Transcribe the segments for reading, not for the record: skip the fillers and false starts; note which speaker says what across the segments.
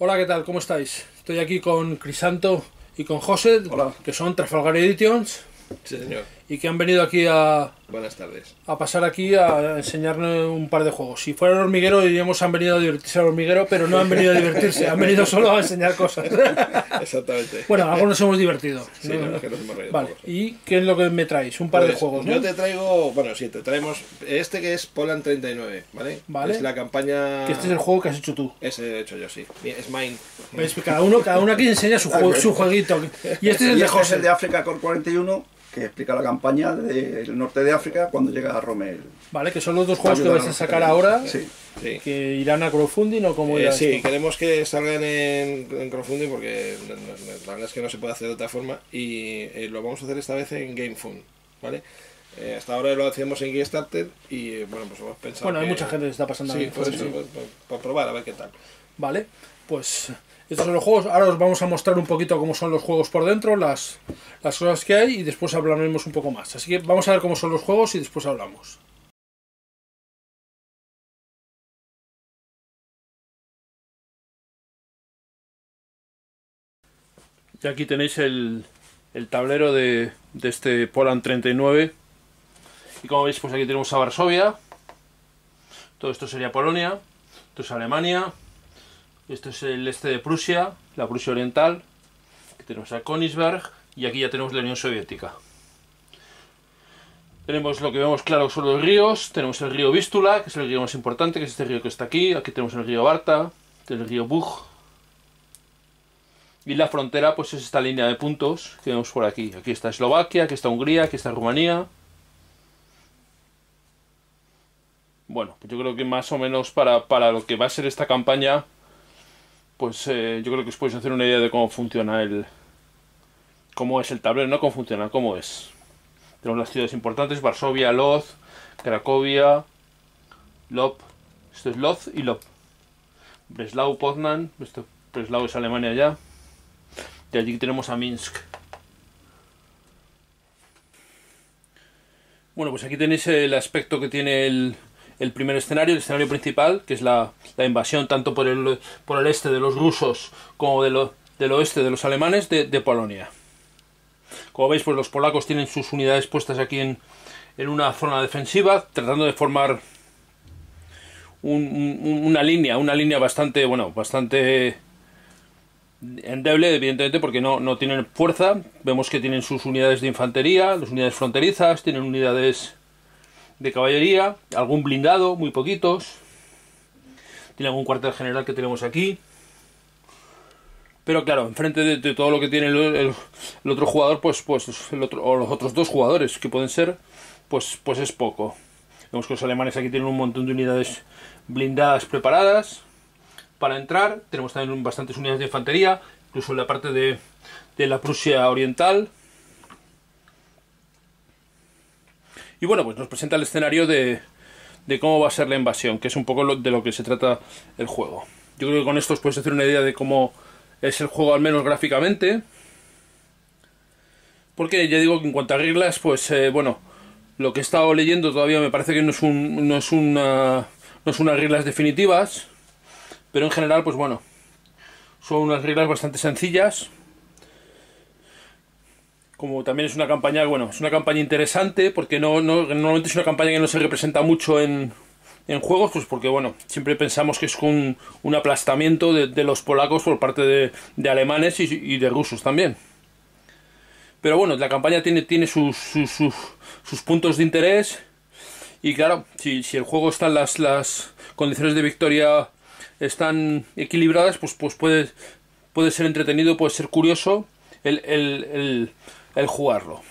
Speaker 1: Hola, ¿qué tal? ¿Cómo estáis? Estoy aquí con Crisanto y con José,
Speaker 2: Hola.
Speaker 1: que son Trafalgar Editions,
Speaker 2: Sí, señor.
Speaker 1: y que han venido aquí a
Speaker 2: Buenas tardes.
Speaker 1: pasar aquí a enseñarnos un par de juegos. Si fuera el hormiguero diríamos han venido a divertirse al hormiguero, pero no han venido a divertirse, han venido solo a enseñar cosas.
Speaker 2: Exactamente.
Speaker 1: Bueno, algo nos hemos divertido.
Speaker 2: Sí, la verdad es que nos hemos reído
Speaker 1: Vale,
Speaker 2: un poco, sí.
Speaker 1: ¿y qué es lo que me traéis? Un par de
Speaker 2: Pues,
Speaker 1: juegos, ¿no?
Speaker 2: yo te traigo, bueno, sí, te traemos este que es Poland 39, ¿vale?
Speaker 1: Vale.
Speaker 2: Es la campaña...
Speaker 1: Que este es el juego que has hecho tú.
Speaker 2: Ese he hecho yo, sí. Es mine.
Speaker 1: ¿Ves? Cada uno aquí enseña su jueguito. Y este es el
Speaker 3: Y
Speaker 1: de
Speaker 3: es
Speaker 1: José.
Speaker 3: el de África Core 41, que explica la campaña del norte de África cuando llega a Rommel.
Speaker 1: Vale, que son los dos juegos que vais a sacar ahora,
Speaker 3: Sí.
Speaker 2: Sí.
Speaker 1: que irán a crowdfunding o como irá
Speaker 2: Sí,
Speaker 1: esto.
Speaker 2: queremos que salgan en crowdfunding porque la verdad es que no se puede hacer de otra forma y lo vamos a hacer esta vez en GameFund, ¿vale? Hasta ahora lo hacíamos en Kickstarter y bueno, pues hemos pensado
Speaker 1: Bueno, hay
Speaker 2: que-
Speaker 1: mucha gente que está pasando
Speaker 2: Sí,
Speaker 1: ahí,
Speaker 2: por
Speaker 1: pues,
Speaker 2: eso,
Speaker 1: sí.
Speaker 2: por probar, a ver qué tal.
Speaker 1: Vale, pues estos son los juegos. Ahora os vamos a mostrar un poquito cómo son los juegos por dentro, las cosas que hay, y después hablaremos un poco más. Así que vamos a ver cómo son los juegos y después hablamos. Y aquí tenéis el tablero de este Poland 39. Y como veis, pues aquí tenemos a Varsovia. Todo esto sería Polonia. Esto es Alemania. Esto es el este de Prusia, la Prusia Oriental. Aquí tenemos a Königsberg. Y aquí ya tenemos la Unión Soviética. Tenemos lo que vemos claro son los ríos. Tenemos el río Vístula, que es el río más importante, que es este río que está aquí. Aquí tenemos el río Barta, el río Bug. Y la frontera pues es esta línea de puntos que vemos por aquí. Aquí está Eslovaquia, aquí está Hungría, aquí está Rumanía. Bueno, pues yo creo que más o menos para lo que va a ser esta campaña, pues yo creo que os podéis hacer una idea de cómo funciona cómo es el tablero, no cómo funciona, cómo es. Tenemos las ciudades importantes: Varsovia, Lodz, Cracovia, Lop, esto es Lodz y Lop. Breslau, Poznan, Breslau es Alemania ya. Y allí tenemos a Minsk. Bueno, pues aquí tenéis el aspecto que tiene el primer escenario, el escenario principal, que es la invasión tanto por el este de los rusos como del oeste de los alemanes de Polonia. Como veis, pues los polacos tienen sus unidades puestas aquí en una zona defensiva, tratando de formar una línea bastante, bueno, bastante endeble, evidentemente, porque no tienen fuerza. Vemos que tienen sus unidades de infantería, las unidades fronterizas, tienen unidades de caballería, algún blindado, muy poquitos. Tiene algún cuartel general que tenemos aquí. Pero claro, enfrente de todo lo que tiene el otro jugador, pues o los otros dos jugadores que pueden ser, pues es poco. Vemos que los alemanes aquí tienen un montón de unidades blindadas preparadas para entrar. Tenemos también bastantes unidades de infantería, incluso en la parte de la Prusia Oriental. Y bueno, pues nos presenta el escenario de cómo va a ser la invasión, que es un poco de lo que se trata el juego. Yo creo que con esto os podéis hacer una idea de cómo es el juego, al menos gráficamente. Porque ya digo que en cuanto a reglas, pues bueno, lo que he estado leyendo todavía me parece que no es unas reglas definitivas. Pero en general, pues bueno, son unas reglas bastante sencillas. Como también es una campaña, bueno, es una campaña interesante, porque normalmente es una campaña que no se representa mucho en juegos, pues porque bueno, siempre pensamos que es un aplastamiento de los polacos por parte de alemanes y de rusos también. Pero bueno, la campaña tiene sus puntos de interés. Y claro, si el juego está en las condiciones de victoria están equilibradas, pues puede ser entretenido, puede ser curioso el jugarlo.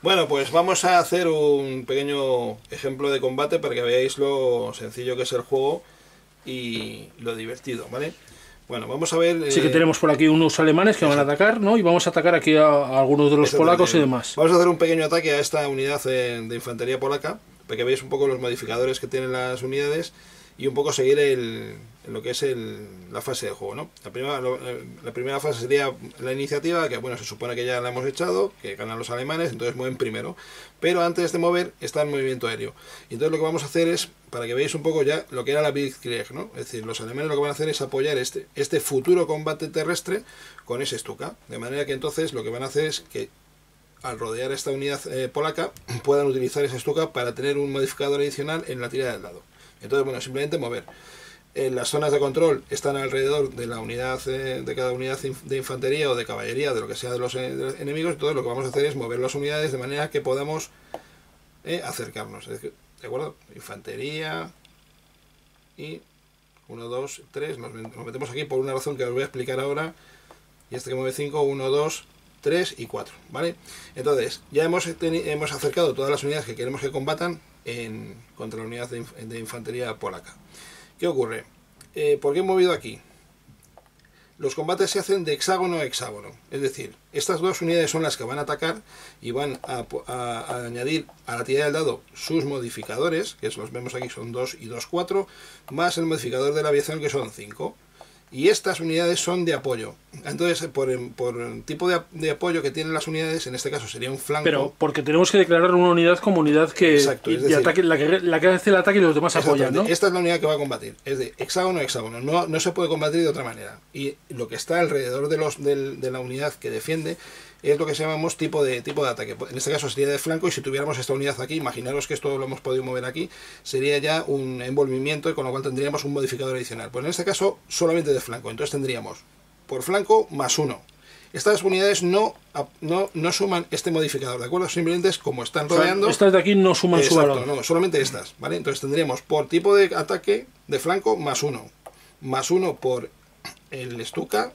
Speaker 2: Bueno, pues vamos a hacer un pequeño ejemplo de combate para que veáis lo sencillo que es el juego y lo divertido, ¿vale? Bueno, vamos a ver...
Speaker 1: Sí que tenemos por aquí unos alemanes que van a atacar, ¿no? Y vamos a atacar aquí a algunos de los polacos y demás.
Speaker 2: Vamos a hacer un pequeño ataque a esta unidad de infantería polaca, para que veáis un poco los modificadores que tienen las unidades y un poco seguir lo que es la fase de juego, ¿no? La primera fase sería la iniciativa, que bueno, se supone que ya la hemos echado, que ganan los alemanes, entonces mueven primero. Pero antes de mover está el movimiento aéreo. Y entonces lo que vamos a hacer es, para que veáis un poco ya lo que era la Blitzkrieg, ¿no? Es decir, los alemanes lo que van a hacer es apoyar este futuro combate terrestre con ese Stuka. De manera que entonces lo que van a hacer es que al rodear esta unidad polaca puedan utilizar ese Stuka para tener un modificador adicional en la tirada del dado. Entonces, bueno, simplemente mover. Las zonas de control están alrededor de la unidad, de cada unidad de infantería o de caballería, de lo que sea de los enemigos. Entonces lo que vamos a hacer es mover las unidades de manera que podamos acercarnos. Es decir, ¿de acuerdo? Infantería y 1, 2, 3. Nos metemos aquí por una razón que os voy a explicar ahora. Y este que mueve 5, 1, 2, 3 y 4, ¿vale? Entonces, ya hemos acercado todas las unidades que queremos que combatan contra la unidad de infantería polaca. ¿Qué ocurre? ¿Por qué he movido aquí? Los combates se hacen de hexágono a hexágono, es decir, estas dos unidades son las que van a atacar y van a añadir a la tirada del dado sus modificadores, que los vemos aquí, son 2 y 2, 4, más el modificador de la aviación, que son 5. Y estas unidades son de apoyo. Entonces, por el tipo de apoyo que tienen las unidades, en este caso sería un flanco.
Speaker 1: Pero porque tenemos que declarar una unidad como unidad que,
Speaker 2: exacto, es decir,
Speaker 1: ataque, la que hace el ataque y los demás apoyan, ¿no?
Speaker 2: Esta es la unidad que va a combatir. Es de hexágono a hexágono. No se puede combatir de otra manera. Y lo que está alrededor de la unidad que defiende es lo que llamamos tipo de ataque. En este caso sería de flanco, y si tuviéramos esta unidad aquí, imaginaros que esto lo hemos podido mover aquí, sería ya un envolvimiento, y con lo cual tendríamos un modificador adicional. Pues en este caso solamente de flanco. Entonces tendríamos por flanco +1. Estas unidades no suman este modificador, ¿de acuerdo? Simplemente es como están rodeando.
Speaker 1: Estas de aquí no suman su valor.
Speaker 2: No, solamente estas, ¿vale? Entonces tendríamos por tipo de ataque de flanco +1. +1 por el Stuka,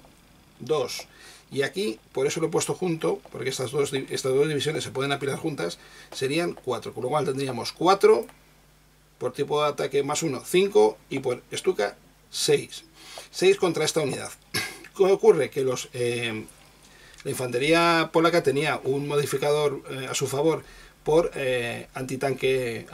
Speaker 2: 2. Y aquí, por eso lo he puesto junto, porque estas dos divisiones se pueden apilar juntas, serían 4. Con lo cual tendríamos 4 por tipo de ataque +1, 5, y por Stuka 6. 6 contra esta unidad. ¿Qué ocurre? Que la infantería polaca tenía un modificador a su favor por antitanque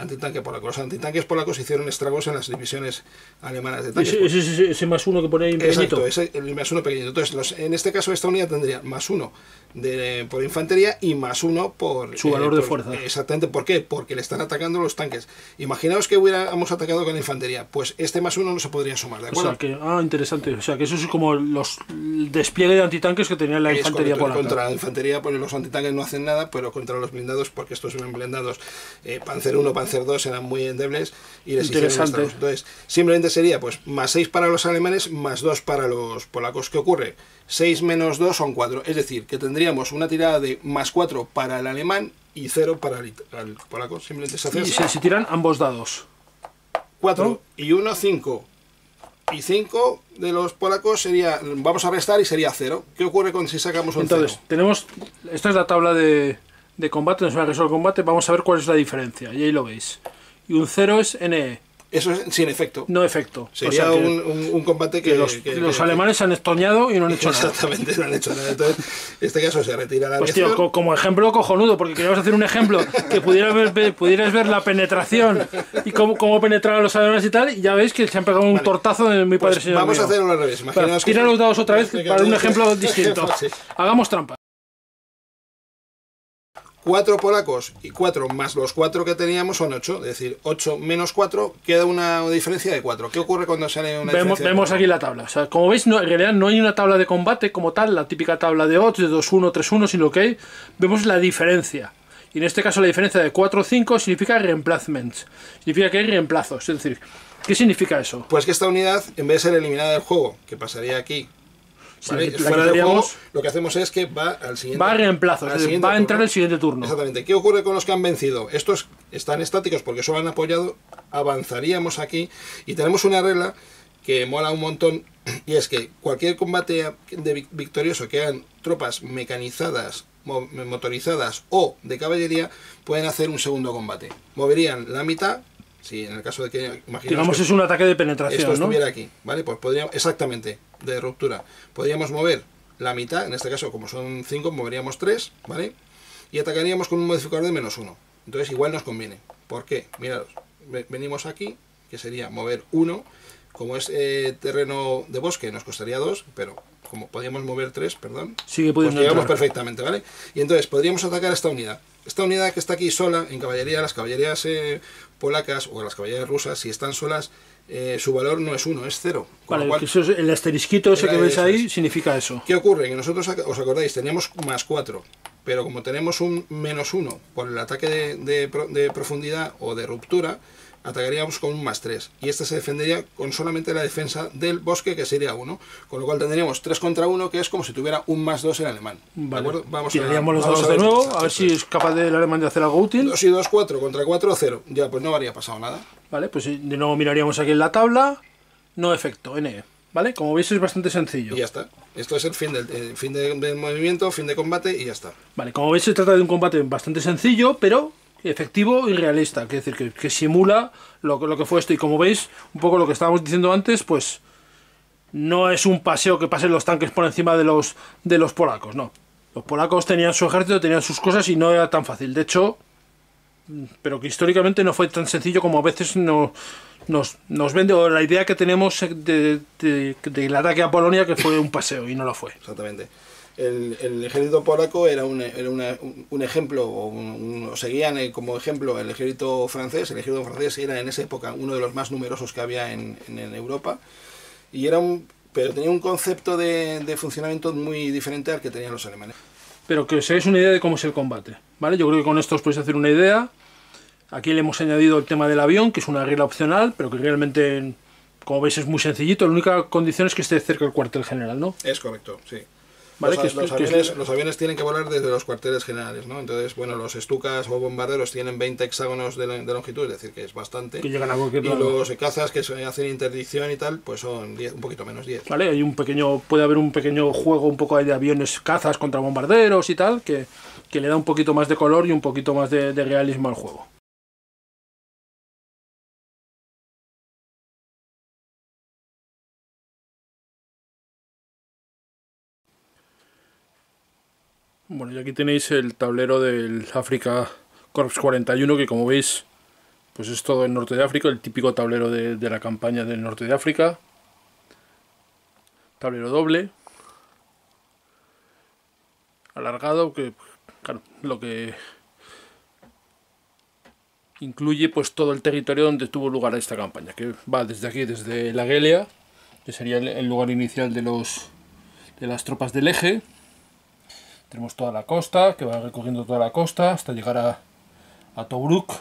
Speaker 2: polaco. Los antitanques polacos hicieron estragos en las divisiones alemanas de tanques.
Speaker 1: Ese +1 que pone ahí pequeñito.
Speaker 2: Exacto, ese, el +1 pequeñito. Entonces, en este caso, esta unidad tendría +1 por infantería y +1 por
Speaker 1: su valor de fuerza.
Speaker 2: Exactamente. ¿Por qué? Porque le están atacando los tanques. Imaginaos que hubiéramos atacado con la infantería. Pues este +1 no se podría sumar, ¿de acuerdo?
Speaker 1: O sea que, interesante. O sea que eso es como el despliegue de antitanques que tenía la infantería polaca.
Speaker 2: Contra la infantería, pues los antitanques no hacen nada, pero contra los blindados, porque estos eran blindados Panzer 1, Panzer 2, eran muy endebles y les hicieron estragos. Entonces, simplemente sería pues +6 para los alemanes, +2 para los polacos. ¿Qué ocurre? 6 menos 2 son 4, es decir, que tendríamos una tirada de +4 para el alemán y 0 para el polaco. Simplemente se hace
Speaker 1: así. Y se tiran ambos dados.
Speaker 2: 4, ¿no? Y 1, 5. Y 5 de los polacos sería, vamos a restar y sería 0. ¿Qué ocurre si sacamos un 0?
Speaker 1: Entonces, tenemos, esta es la tabla de combate, nos va a resolver el combate, vamos a ver cuál es la diferencia, y ahí lo veis. Y un 0 es NE.
Speaker 2: Eso es sin efecto.
Speaker 1: No efecto.
Speaker 2: Sería un combate que
Speaker 1: los alemanes han estoñado y no han hecho nada.
Speaker 2: Exactamente, no han hecho nada. Entonces, en este caso se retira la
Speaker 1: aviación. Pues tío, como ejemplo cojonudo, porque queríamos hacer un ejemplo que pudieras ver la penetración y cómo penetraban los alemanes y tal, y ya veis que se han pegado un tortazo de mi padre,
Speaker 2: pues
Speaker 1: señor.
Speaker 2: Vamos a hacerlo al revés.
Speaker 1: Tira los dados otra vez para un ejemplo distinto. Sí. Hagamos trampa.
Speaker 2: 4 polacos y 4 más los 4 que teníamos son 8, es decir, 8 menos 4 queda una diferencia de 4. ¿Qué ocurre cuando sale una diferencia?
Speaker 1: Vemos aquí la tabla. O sea, como veis, en realidad no hay una tabla de combate como tal, la típica tabla de odds de 2-1, 3-1, sino que hay, vemos la diferencia. Y en este caso la diferencia de 4-5 significa reemplazments. Significa que hay reemplazos. Es decir, ¿qué significa eso?
Speaker 2: Pues que esta unidad, en vez de ser eliminada del juego, que pasaría aquí, ¿vale? Fuera del juego, lo que hacemos es que va al siguiente.
Speaker 1: Va a reemplazo, es decir, va a entrar el siguiente turno.
Speaker 2: Exactamente. ¿Qué ocurre con los que han vencido? Estos están estáticos porque solo han apoyado. Avanzaríamos aquí y tenemos una regla que mola un montón, y es que cualquier combate victorioso que hagan tropas mecanizadas, motorizadas o de caballería, pueden hacer un segundo combate. Moverían la mitad. Sí, en el caso de que,
Speaker 1: digamos, es un ataque de penetración,
Speaker 2: esto estuviera aquí, ¿vale? Pues podríamos, exactamente, de ruptura. Podríamos mover la mitad, en este caso, como son 5, moveríamos 3, ¿vale? Y atacaríamos con un modificador de -1. Entonces, igual nos conviene. ¿Por qué? Miraros, venimos aquí, que sería mover 1, como es terreno de bosque, nos costaría 2, pero como podíamos mover 3, perdón,
Speaker 1: Sigue
Speaker 2: pues
Speaker 1: pudiendo
Speaker 2: llegamos
Speaker 1: entrar.
Speaker 2: perfectamente, ¿vale? Y entonces podríamos atacar a esta unidad. Esta unidad que está aquí sola, en caballería, las caballerías polacas o las caballerías rusas, si están solas, su valor no es 1, es 0. Con lo
Speaker 1: Vale,
Speaker 2: cual,
Speaker 1: que eso es el asterisquito ese que ves
Speaker 2: eso
Speaker 1: ahí
Speaker 2: es.
Speaker 1: significa eso.
Speaker 2: ¿Qué ocurre? Que nosotros, os acordáis, teníamos más 4, pero como tenemos un menos 1 por el ataque de profundidad o de ruptura, atacaríamos con un más 3. Y este se defendería con solamente la defensa del bosque, que sería 1. Con lo cual tendríamos 3 contra 1, que es como si tuviera un más 2 el alemán. ¿De
Speaker 1: Vale.
Speaker 2: acuerdo?
Speaker 1: Tiraríamos los
Speaker 2: vamos
Speaker 1: dados de
Speaker 2: ver
Speaker 1: nuevo,
Speaker 2: esto.
Speaker 1: a ver si es capaz de el alemán de hacer algo útil.
Speaker 2: 2 y 2, 4 contra 4, 0. Ya, pues no habría pasado nada.
Speaker 1: Vale, pues de nuevo miraríamos aquí en la tabla. No efecto, NE. ¿Vale? Como veis es bastante sencillo.
Speaker 2: Y ya está. Esto es el fin del movimiento, fin de combate y ya está.
Speaker 1: Vale, como veis se trata de un combate bastante sencillo, pero efectivo y realista. Es decir, que simula lo que fue esto. Y como veis, un poco lo que estábamos diciendo antes, pues no es un paseo que pasen los tanques por encima de los polacos, no. Los polacos tenían su ejército, tenían sus cosas y no era tan fácil. De hecho, pero que históricamente no fue tan sencillo como a veces nos vende, o la idea que tenemos del ataque a Polonia, que fue un paseo y no lo fue.
Speaker 2: Exactamente. El ejército polaco era un ejemplo, o seguían como ejemplo el ejército francés. El ejército francés era en esa época uno de los más numerosos que había en Europa, y pero tenía un concepto de funcionamiento muy diferente al que tenían los alemanes.
Speaker 1: Pero que os hagáis una idea de cómo es el combate, ¿vale? Yo creo que con esto os podéis hacer una idea. Aquí le hemos añadido el tema del avión, que es una regla opcional, pero que realmente, como veis, es muy sencillito. La única condición es que esté cerca del cuartel general, ¿no?
Speaker 2: Es correcto, sí.
Speaker 1: Vale,
Speaker 2: Los aviones tienen que volar desde los cuarteles generales, ¿no? Entonces, bueno, los Stukas o bombarderos tienen 20 hexágonos de longitud, es decir, que es bastante.
Speaker 1: Que llegan a cualquier
Speaker 2: y
Speaker 1: lado.
Speaker 2: los cazas que hacen interdicción y tal, pues son 10, un poquito menos 10.
Speaker 1: Vale, puede haber un pequeño juego un poco ahí de aviones cazas contra bombarderos y tal, que le da un poquito más de color y un poquito más de realismo al juego. Bueno, y aquí tenéis el tablero del Africa Corps 41, que como veis, pues es todo el norte de África, el típico tablero de la campaña del norte de África. Tablero doble, alargado, que claro, lo que incluye pues todo el territorio donde tuvo lugar esta campaña, que va desde aquí, desde la Gaelia, que sería el lugar inicial de las tropas del eje. Tenemos toda la costa, que va recorriendo toda la costa hasta llegar a Tobruk,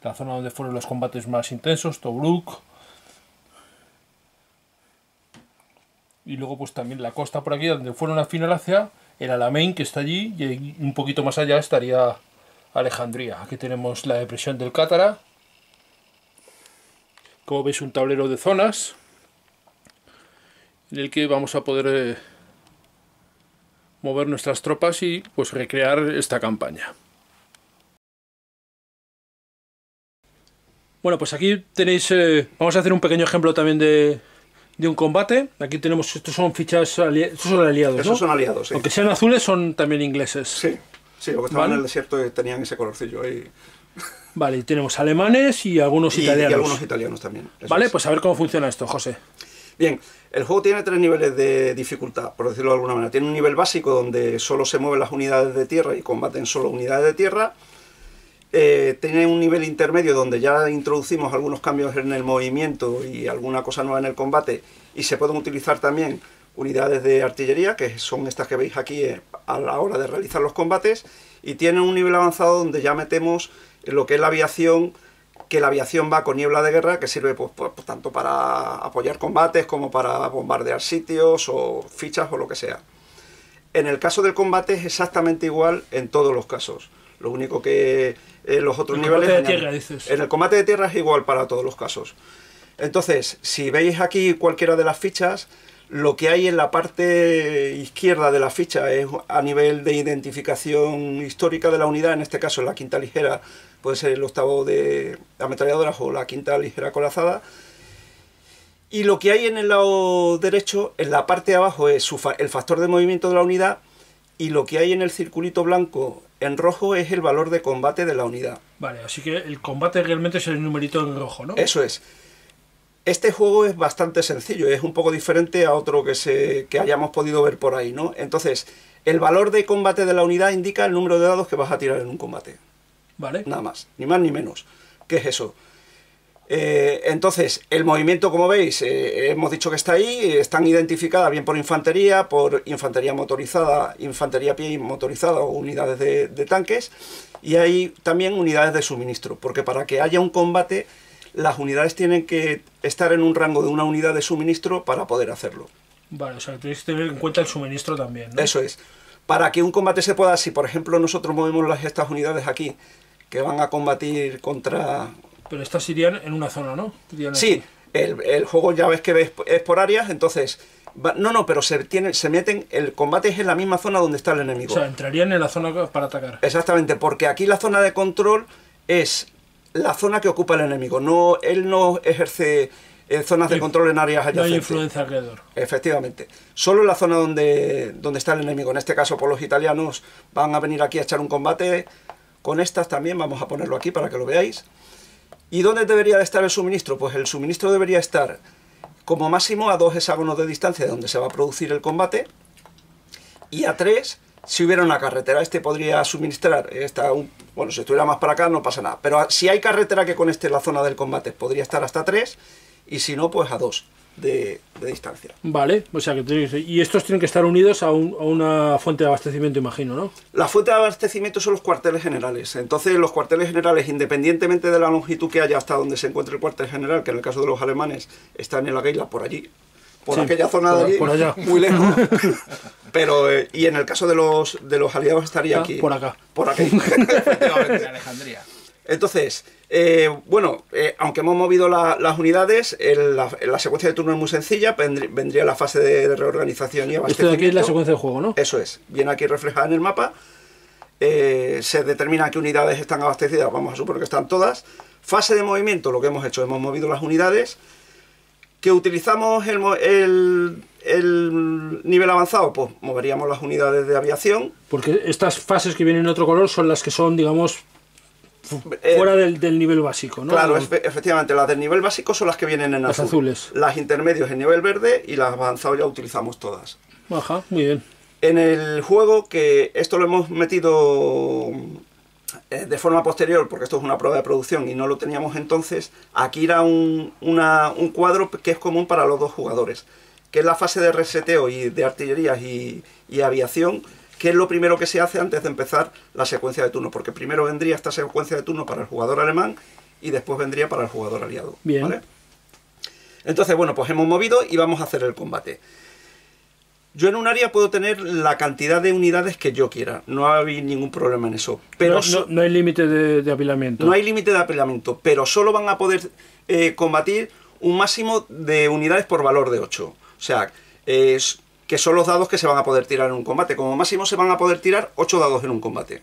Speaker 1: la zona donde fueron los combates más intensos, Tobruk. Y luego pues también la costa por aquí, donde fueron al final hacia el Alamein, que está allí, y un poquito más allá estaría Alejandría. Aquí tenemos la depresión del Cátara. Como veis, un tablero de zonas en el que vamos a poder mover nuestras tropas y pues recrear esta campaña. Bueno, pues aquí tenéis, vamos a hacer un pequeño ejemplo también de un combate. Aquí tenemos, estos son fichas, estos son aliados, ¿no?
Speaker 3: Esos son aliados, sí.
Speaker 1: Aunque sean azules, son también ingleses.
Speaker 3: Sí, sí, los que estaban
Speaker 1: ¿Vale?
Speaker 3: en el desierto tenían ese colorcillo ahí.
Speaker 1: Vale, y tenemos alemanes y algunos italianos.
Speaker 3: Y algunos italianos también. Eso
Speaker 1: Vale,
Speaker 3: es.
Speaker 1: pues a ver cómo funciona esto, José.
Speaker 3: Bien, el juego tiene 3 niveles de dificultad, por decirlo de alguna manera. Tiene un nivel básico donde solo se mueven las unidades de tierra y combaten solo unidades de tierra. Tiene un nivel intermedio donde ya introducimos algunos cambios en el movimiento y alguna cosa nueva en el combate, y se pueden utilizar también unidades de artillería, que son estas que veis aquí a la hora de realizar los combates, y tiene un nivel avanzado donde ya metemos lo que es la aviación, que la aviación va con niebla de guerra, que sirve pues, tanto para apoyar combates como para bombardear sitios o fichas o lo que sea. En el caso del combate es exactamente igual en todos los casos. Lo único que los otros
Speaker 1: El
Speaker 3: niveles...
Speaker 1: combate de tierra, dices.
Speaker 3: En el combate de tierra es igual para todos los casos. Entonces, si veis aquí cualquiera de las fichas, lo que hay en la parte izquierda de la ficha es a nivel de identificación histórica de la unidad. En este caso, la quinta ligera puede ser el octavo de ametralladoras o la quinta ligera acorazada. Y lo que hay en el lado derecho, en la parte de abajo, es el factor de movimiento de la unidad, y lo que hay en el circulito blanco en rojo es el valor de combate de la unidad.
Speaker 1: Vale, así que el combate realmente es el numerito en rojo, ¿no?
Speaker 3: Eso es. Este juego es bastante sencillo, es un poco diferente a otro que hayamos podido ver por ahí, ¿no? Entonces, el valor de combate de la unidad indica el número de dados que vas a tirar en un combate.
Speaker 1: Vale.
Speaker 3: Nada más, ni más ni menos. ¿Qué es eso? Entonces, el movimiento, como veis, hemos dicho que está ahí, están identificadas bien por infantería motorizada, infantería a pie y motorizada o unidades de tanques, y hay también unidades de suministro, porque para que haya un combate, las unidades tienen que estar en un rango de una unidad de suministro para poder hacerlo.
Speaker 1: Vale, o sea, tenéis que tener en cuenta el suministro también, ¿no?
Speaker 3: Eso es. Para que un combate se pueda, si por ejemplo nosotros movemos estas unidades aquí, que van a combatir contra...
Speaker 1: Pero estas irían en una zona, ¿no?
Speaker 3: Sí, el juego ya ves que es por áreas, entonces... No, pero se meten... El combate es en la misma zona donde está el enemigo.
Speaker 1: O sea, entrarían en la zona para atacar.
Speaker 3: Exactamente, porque aquí la zona de control es la zona que ocupa el enemigo. No, él no ejerce zonas de control en áreas adyacentes.
Speaker 1: No hay influencia alrededor.
Speaker 3: Efectivamente. Solo en la zona donde está el enemigo. En este caso, por los italianos van a venir aquí a echar un combate con estas también. Vamos a ponerlo aquí para que lo veáis. ¿Y dónde debería de estar el suministro? Pues el suministro debería estar como máximo a 2 hexágonos de distancia de donde se va a producir el combate, y a 3 si hubiera una carretera. Este podría suministrar, bueno, si estuviera más para acá no pasa nada, pero si hay carretera que conecte la zona del combate podría estar hasta 3, y si no, pues a 2 de distancia.
Speaker 1: Vale, o sea que y estos tienen que estar unidos a una fuente de abastecimiento, imagino, ¿no?
Speaker 3: La fuente de abastecimiento son los cuarteles generales. Entonces los cuarteles generales, independientemente de la longitud que haya hasta donde se encuentre el cuartel general, que en el caso de los alemanes están en la Geila por allí, por sí, aquella zona de allí,
Speaker 1: por allá,
Speaker 3: muy lejos, pero y en el caso de los aliados estaría aquí,
Speaker 1: por acá,
Speaker 3: por aquí,
Speaker 2: efectivamente, Alejandría.
Speaker 3: Entonces, bueno, aunque hemos movido las unidades, la secuencia de turno es muy sencilla. Vendría la fase de reorganización y abastecimiento.
Speaker 1: Esto de aquí es la secuencia de juego, ¿no?
Speaker 3: Eso es, viene aquí reflejada en el mapa. Se determina qué unidades están abastecidas, vamos a suponer que están todas. Fase de movimiento, lo que hemos hecho, hemos movido las unidades. ¿Que utilizamos el nivel avanzado? Pues moveríamos las unidades de aviación.
Speaker 1: Porque estas fases que vienen en otro color son las que son, digamos, fuera del nivel básico, ¿no?
Speaker 3: Claro, efectivamente, las del nivel básico son las que vienen en azul.
Speaker 1: Azules.
Speaker 3: Las intermedios en nivel verde, y las avanzadas ya utilizamos todas.
Speaker 1: Ajá, muy bien.
Speaker 3: En el juego, que esto lo hemos metido de forma posterior, porque esto es una prueba de producción y no lo teníamos entonces, aquí era un cuadro que es común para los dos jugadores, que es la fase de reseteo y de artillerías y aviación, que es lo primero que se hace antes de empezar la secuencia de turno, porque primero vendría esta secuencia de turno para el jugador alemán y después vendría para el jugador aliado.
Speaker 1: Bien.
Speaker 3: ¿Vale? Entonces, bueno, pues hemos movido y vamos a hacer el combate. Yo en un área puedo tener la cantidad de unidades que yo quiera, no hay ningún problema en eso. Pero
Speaker 1: no hay límite de apilamiento.
Speaker 3: No hay límite de apilamiento, pero solo van a poder combatir un máximo de unidades por valor de 8. O sea, que son los dados que se van a poder tirar en un combate. Como máximo se van a poder tirar 8 dados en un combate.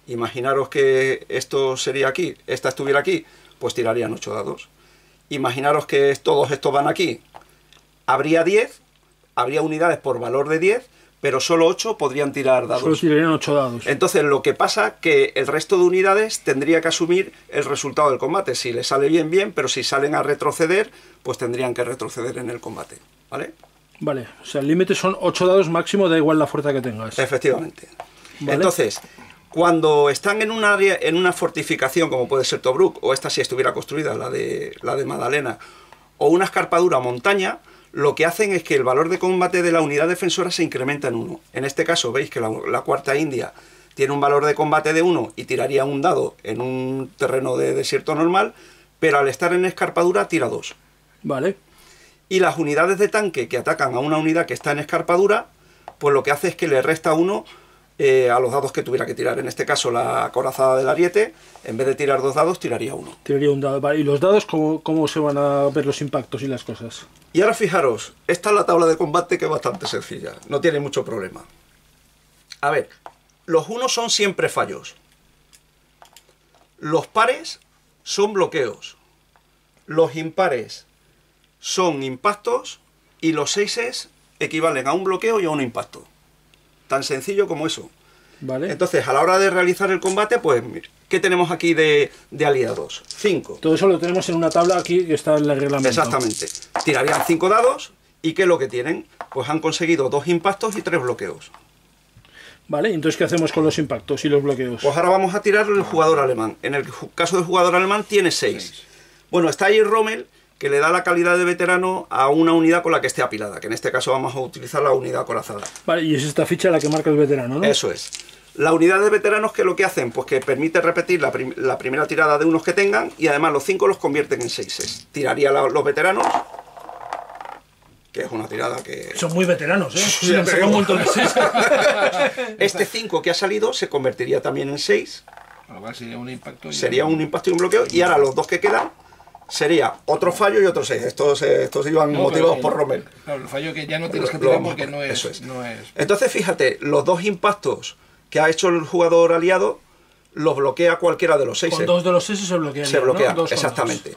Speaker 3: Imaginaros que esto sería aquí, esta estuviera aquí, pues tirarían 8 dados. Imaginaros que todos estos van aquí, habría 10, habría unidades por valor de 10, pero solo 8 podrían tirar dados.
Speaker 1: Solo tirarían 8 dados.
Speaker 3: Entonces lo que pasa que el resto de unidades tendría que asumir el resultado del combate. Si les sale bien, bien, pero si salen a retroceder, pues tendrían que retroceder en el combate. ¿Vale?
Speaker 1: Vale, o sea, el límite son 8 dados máximo, da igual la fuerza que tengas.
Speaker 3: Efectivamente.
Speaker 1: ¿Vale?
Speaker 3: Entonces, cuando están en un área, en una fortificación, como puede ser Tobruk, o esta si estuviera construida, la de Magdalena, o una escarpadura o montaña, lo que hacen es que el valor de combate de la unidad defensora se incrementa en 1. En este caso, veis que la cuarta India tiene un valor de combate de 1 y tiraría un dado en un terreno de desierto normal, pero al estar en escarpadura tira 2.
Speaker 1: Vale.
Speaker 3: Y las unidades de tanque que atacan a una unidad que está en escarpadura, pues lo que hace es que le resta 1 a los dados que tuviera que tirar. En este caso, la acorazada del ariete, en vez de tirar 2 dados, tiraría 1.
Speaker 1: Tiraría un dado. Vale. ¿Y los dados cómo se van a ver los impactos y las cosas?
Speaker 3: Y ahora fijaros, esta es la tabla de combate, que es bastante sencilla, no tiene mucho problema. A ver, los unos son siempre fallos. Los pares son bloqueos. Los impares son impactos, y los 6 equivalen a un bloqueo y a un impacto. Tan sencillo como eso.
Speaker 1: Vale.
Speaker 3: Entonces, a la hora de realizar el combate, pues ¿qué tenemos aquí de aliados? 5.
Speaker 1: Todo eso lo tenemos en una tabla aquí que está en el reglamento.
Speaker 3: Exactamente. Tirarían 5 dados y ¿qué es lo que tienen? Pues han conseguido 2 impactos y 3 bloqueos.
Speaker 1: Vale, entonces ¿qué hacemos con los impactos y los bloqueos?
Speaker 3: Pues ahora vamos a tirar el jugador alemán. En el caso del jugador alemán tiene 6. Bueno, está ahí Rommel, que le da la calidad de veterano a una unidad con la que esté apilada, que en este caso vamos a utilizar la unidad acorazada.
Speaker 1: Vale, y es esta ficha la que marca el veterano, ¿no?
Speaker 3: Eso es. La unidad de veteranos, ¿qué es lo que hacen? Pues que permite repetir la primera tirada de unos que tengan y además los 5 los convierten en 6. Tiraría los veteranos, que es una tirada que...
Speaker 1: Son muy veteranos, ¿eh?
Speaker 3: Sí,
Speaker 1: Han sacado un montón de 6.
Speaker 3: Este 5 que ha salido se convertiría también en 6.
Speaker 2: Sería un impacto.
Speaker 3: Sería un impacto y un bloqueo. Y ahora los 2 que quedan sería otro fallo y otro 6. Estos iban motivados por Rommel.
Speaker 2: Claro, el fallo que ya no tienes que tirar porque no es,
Speaker 3: eso es.
Speaker 2: no es.
Speaker 3: Entonces, fíjate, los 2 impactos que ha hecho el jugador aliado los bloquea cualquiera de los 6.
Speaker 1: Con 2 de los 6 se bloquea.
Speaker 3: Se bloquea, ¿no? Exactamente.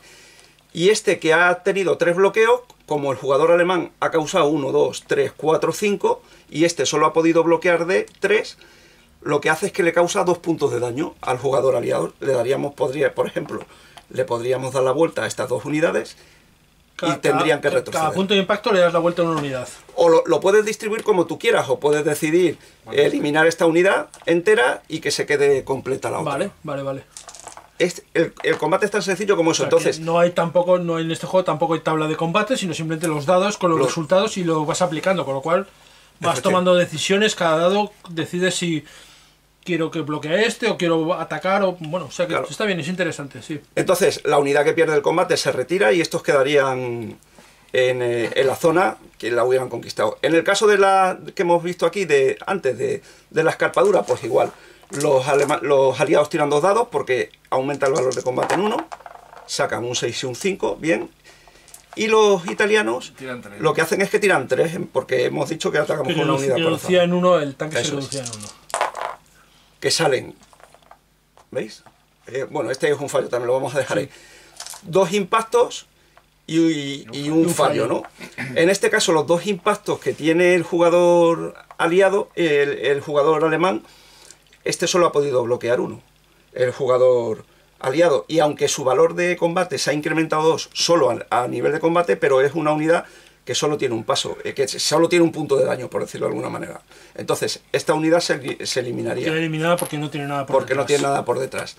Speaker 3: Y este que ha tenido 3 bloqueos, como el jugador alemán ha causado 1, 2, 3, 4, 5, y este solo ha podido bloquear de 3, lo que hace es que le causa 2 puntos de daño al jugador aliado. Le daríamos, por ejemplo, le podríamos dar la vuelta a estas 2 unidades y tendrían que retroceder.
Speaker 1: Cada punto de impacto le das la vuelta a una unidad.
Speaker 3: O lo puedes distribuir como tú quieras, o puedes decidir eliminar esta unidad entera y que se quede completa la otra.
Speaker 1: Vale.
Speaker 3: El combate es tan sencillo como eso.
Speaker 1: O sea,
Speaker 3: entonces
Speaker 1: no hay en este juego tampoco hay tabla de combate, sino simplemente los dados con los resultados y lo vas aplicando, con lo cual vas tomando decisiones, cada dado decides si quiero que bloquee este o quiero atacar o bueno, o sea que está bien, es interesante, sí.
Speaker 3: Entonces la unidad que pierde el combate se retira y estos quedarían en la zona que la hubieran conquistado. En el caso de la que hemos visto aquí antes de la escarpadura, pues igual. Los aliados tiran 2 dados porque aumenta el valor de combate en 1, sacan un 6 y un 5, bien. Y los italianos lo que hacen es que tiran 3, porque hemos dicho que atacamos con una unidad
Speaker 1: acorazada. Reducía en 1, el tanque se reducía en 1.
Speaker 3: Que salen, ¿veis? Bueno, este es un fallo, también lo vamos a dejar ahí. 2 impactos y un fallo, ¿no? En este caso, los 2 impactos que tiene el jugador aliado, el jugador alemán, este solo ha podido bloquear 1, el jugador aliado. Y aunque su valor de combate se ha incrementado 2 solo a nivel de combate, pero es una unidad que solo tiene un paso, que solo tiene un punto de daño, por decirlo de alguna manera. Entonces, esta unidad se eliminaría.
Speaker 1: Queda eliminada porque no tiene nada por
Speaker 3: detrás. Porque no tiene nada por detrás.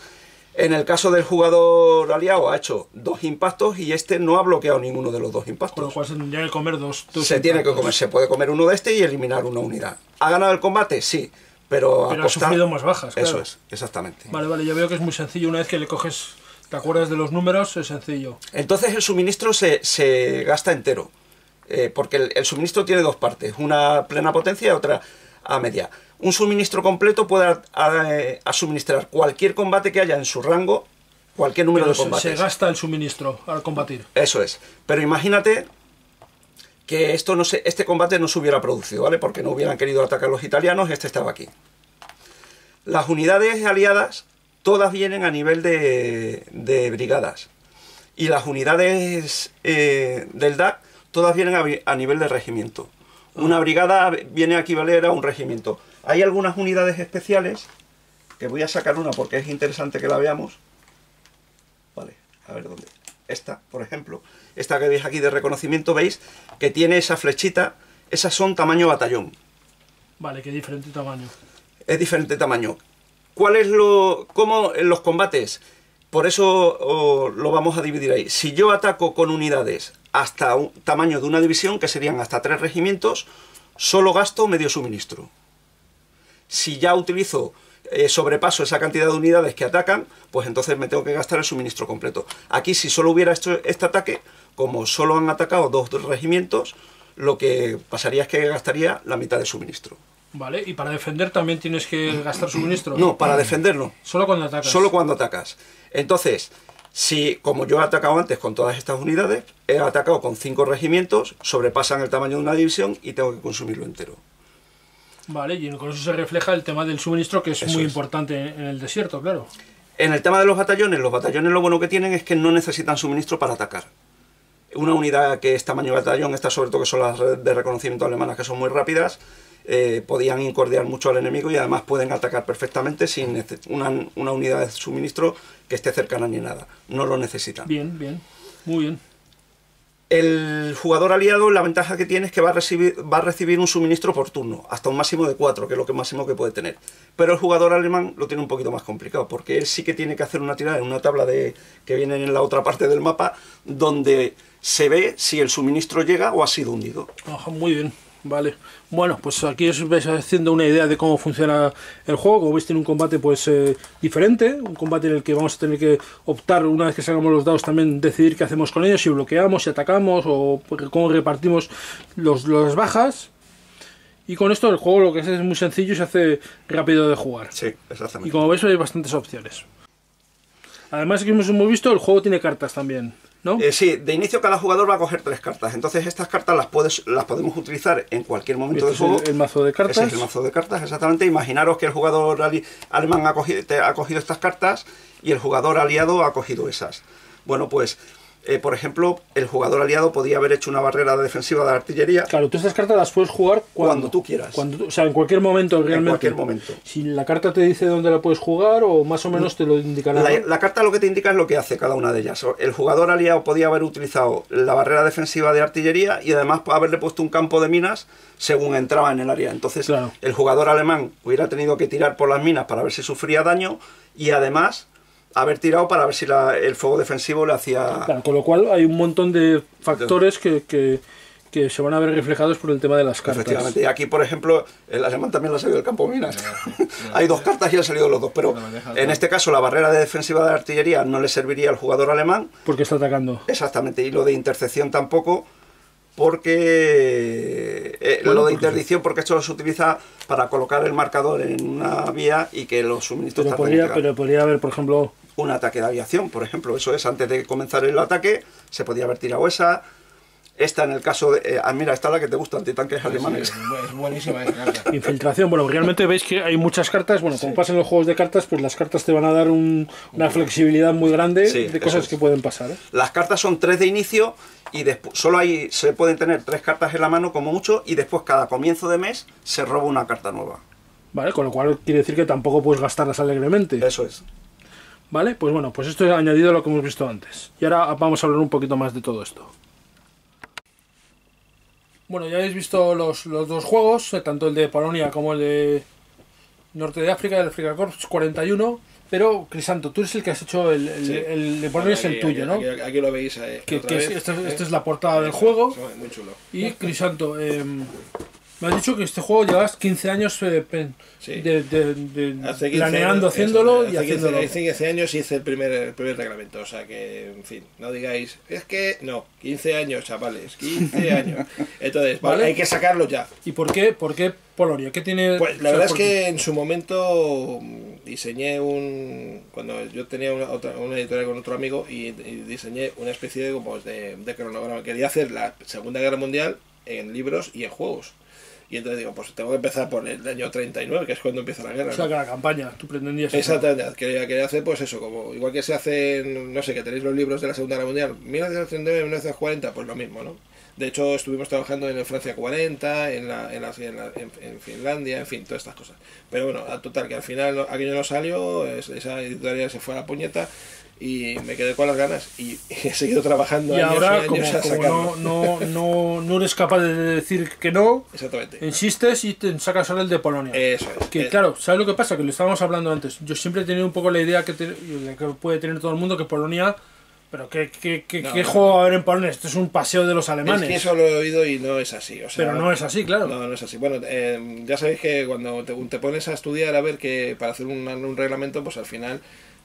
Speaker 3: En el caso del jugador aliado ha hecho 2 impactos y este no ha bloqueado ninguno de los 2 impactos.
Speaker 1: Por lo cual se tendría que comer 2
Speaker 3: Se tiene que comer, se puede comer uno de este y eliminar una unidad. ¿Ha ganado el combate? Sí. Pero
Speaker 1: ha sufrido más bajas, claro.
Speaker 3: Eso es, exactamente.
Speaker 1: Vale, yo veo que es muy sencillo. Una vez que le coges, te acuerdas de los números, es sencillo.
Speaker 3: Entonces el suministro se gasta entero. Porque el suministro tiene 2 partes. Una a plena potencia y otra a media. Un suministro completo puede suministrar cualquier combate que haya en su rango, cualquier número de combates.
Speaker 1: Se gasta el suministro al combatir.
Speaker 3: Eso es. Pero imagínate que este combate no se hubiera producido, ¿vale? Porque no hubieran querido atacar los italianos, este estaba aquí. Las unidades aliadas todas vienen a nivel de brigadas. Y las unidades del DAC todas vienen a nivel de regimiento. Una brigada viene a equivaler a un regimiento. Hay algunas unidades especiales, que voy a sacar una porque es interesante que la veamos. Vale, a ver dónde. Esta, por ejemplo, esta que veis aquí de reconocimiento, veis que tiene esa flechita, esas son tamaño batallón.
Speaker 1: Vale, qué diferente tamaño.
Speaker 3: Es diferente tamaño. ¿Cómo en los combates? Por eso lo vamos a dividir ahí. Si yo ataco con unidades hasta un tamaño de una división, que serían hasta 3 regimientos, solo gasto medio suministro. Si ya utilizo, sobrepaso esa cantidad de unidades que atacan, pues entonces me tengo que gastar el suministro completo. Aquí, si solo hubiera hecho este ataque, como solo han atacado 2 regimientos, lo que pasaría es que gastaría la mitad de suministro.
Speaker 1: Vale, ¿y para defender también tienes que gastar suministro?
Speaker 3: No, para defender no.
Speaker 1: Solo cuando atacas.
Speaker 3: Solo cuando atacas. Entonces, si como yo he atacado antes con todas estas unidades, he atacado con 5 regimientos, sobrepasan el tamaño de una división y tengo que consumirlo entero.
Speaker 1: Vale, y con eso se refleja el tema del suministro, que es muy importante en el desierto, claro.
Speaker 3: En el tema de los batallones lo bueno que tienen es que no necesitan suministro para atacar. Una unidad que es tamaño batallón, estas sobre todo que son las de reconocimiento alemanas, que son muy rápidas, podían incordiar mucho al enemigo y además pueden atacar perfectamente sin una unidad de suministro que esté cercana ni nada. No lo necesitan.
Speaker 1: Bien, bien, muy bien.
Speaker 3: El jugador aliado, la ventaja que tiene es que va a recibir un suministro por turno, hasta un máximo de 4, que es lo máximo que puede tener. Pero el jugador alemán lo tiene un poquito más complicado, porque él sí que tiene que hacer una tirada en una tabla que viene en la otra parte del mapa, donde se ve si el suministro llega o ha sido hundido.
Speaker 1: Ajá, muy bien, vale. Bueno, pues aquí os vais haciendo una idea de cómo funciona el juego. Como veis, tiene un combate pues diferente, un combate en el que vamos a tener que optar, una vez que sacamos los dados, también decidir qué hacemos con ellos, si bloqueamos, si atacamos o cómo repartimos las bajas. Y con esto el juego lo que es muy sencillo y se hace rápido de jugar.
Speaker 3: Sí, exactamente.
Speaker 1: Y como veis hay bastantes opciones. Además, que hemos visto, el juego tiene cartas también, ¿no?
Speaker 3: Sí, de inicio cada jugador va a coger 3 cartas. Entonces estas cartas las podemos utilizar en cualquier momento del juego.
Speaker 1: El mazo de cartas.
Speaker 3: Ese es el mazo de cartas, exactamente. Imaginaros que el jugador alemán ha cogido estas cartas y el jugador aliado ha cogido esas. Bueno, pues, por ejemplo, el jugador aliado podía haber hecho una barrera defensiva de artillería.
Speaker 1: Claro, tú estas cartas las puedes jugar
Speaker 3: cuando tú quieras.
Speaker 1: O sea, en cualquier momento realmente.
Speaker 3: En cualquier momento.
Speaker 1: Si la carta te dice dónde la puedes jugar o más o menos te lo indicará.
Speaker 3: La carta lo que te indica es lo que hace cada una de ellas. El jugador aliado podía haber utilizado la barrera defensiva de artillería y además haberle puesto un campo de minas según entraba en el área. Entonces, claro, el jugador alemán hubiera tenido que tirar por las minas para ver si sufría daño y además haber tirado para ver si el fuego defensivo le hacía...
Speaker 1: Claro, con lo cual hay un montón de factores que se van a ver reflejados por el tema de las cartas.
Speaker 3: Efectivamente, y aquí, por ejemplo, el alemán también le ha salido el campo de minas. Hay 2 cartas y han salido los 2, pero en este caso la barrera de defensiva de artillería no le serviría al jugador alemán.
Speaker 1: Porque está atacando.
Speaker 3: Exactamente, y lo de intercepción tampoco, porque lo de interdicción, porque esto se utiliza para colocar el marcador en una vía y que los suministros...
Speaker 1: Pero podría haber, por ejemplo...
Speaker 3: un ataque de aviación, por ejemplo. Eso es, antes de comenzar el ataque, se podía haber tirado esa. Esta, en el caso de... mira, esta es la que te gusta, antitanques alemanes.
Speaker 2: Sí, es buenísima esa carta.
Speaker 1: Infiltración. Bueno, realmente veis que hay muchas cartas. Bueno, como pasa en los juegos de cartas, pues las cartas te van a dar una flexibilidad muy grande de cosas que pueden pasar.
Speaker 3: Las cartas son 3 de inicio y después se pueden tener 3 cartas en la mano como mucho y después cada comienzo de mes se roba una carta nueva.
Speaker 1: Vale, con lo cual quiere decir que tampoco puedes gastarlas alegremente.
Speaker 3: Eso es.
Speaker 1: Vale, pues bueno, pues esto es añadido a lo que hemos visto antes. Y ahora vamos a hablar un poquito más de todo esto. Bueno, ya habéis visto los 2 juegos, tanto el de Polonia como el de Norte de África, el Africa Corps 41. Pero, Crisanto, tú eres el que has hecho el de Polonia, es el tuyo, ¿no?
Speaker 2: Aquí lo veis.
Speaker 1: Esta es la portada del juego.
Speaker 2: Muy chulo.
Speaker 1: Y, Crisanto, me has dicho que este juego llevas 15 años planeando, haciéndolo y haciéndolo.
Speaker 2: Hace 15 años hice el primer reglamento, o sea que, en fin, no digáis, es que no, 15 años, chavales, 15 años. Entonces, ¿vale? Hay que sacarlo ya.
Speaker 1: ¿Y por qué Polonia? ¿Qué tiene?
Speaker 2: Pues la verdad es que en su momento diseñé cuando yo tenía una editorial con otro amigo y diseñé una especie de cronograma. Quería hacer la Segunda Guerra Mundial en libros y en juegos. Y entonces digo, pues tengo que empezar por el año 39, que es cuando empieza la guerra.
Speaker 1: O sea, que la campaña, tú pretendías...
Speaker 2: Exactamente, quería hacer pues eso, como igual que se hacen, no sé, que tenéis los libros de la Segunda Guerra Mundial, 1939, 1940, pues lo mismo, ¿no? De hecho, estuvimos trabajando en el Francia 40, en Finlandia, en fin, todas estas cosas. Pero bueno, total, que al final aquello no salió, esa editorial se fue a la puñeta y me quedé con las ganas y he seguido trabajando
Speaker 1: años y años
Speaker 2: a sacarlo.
Speaker 1: No eres capaz de decir que no.
Speaker 2: Exactamente.
Speaker 1: Insistes y te sacas ahora el de Polonia.
Speaker 2: Eso es.
Speaker 1: Que claro, ¿sabes lo que pasa? Que lo estábamos hablando antes. Yo siempre he tenido un poco la idea que puede tener todo el mundo, que Polonia... Pero ¿qué juego va a haber en Polonia? Esto es un paseo de los alemanes.
Speaker 2: Es que eso lo he oído y no es así. O sea,
Speaker 1: pero no es así, claro.
Speaker 2: No es así. Bueno, ya sabéis que cuando te pones a estudiar a ver que para hacer un reglamento, pues al final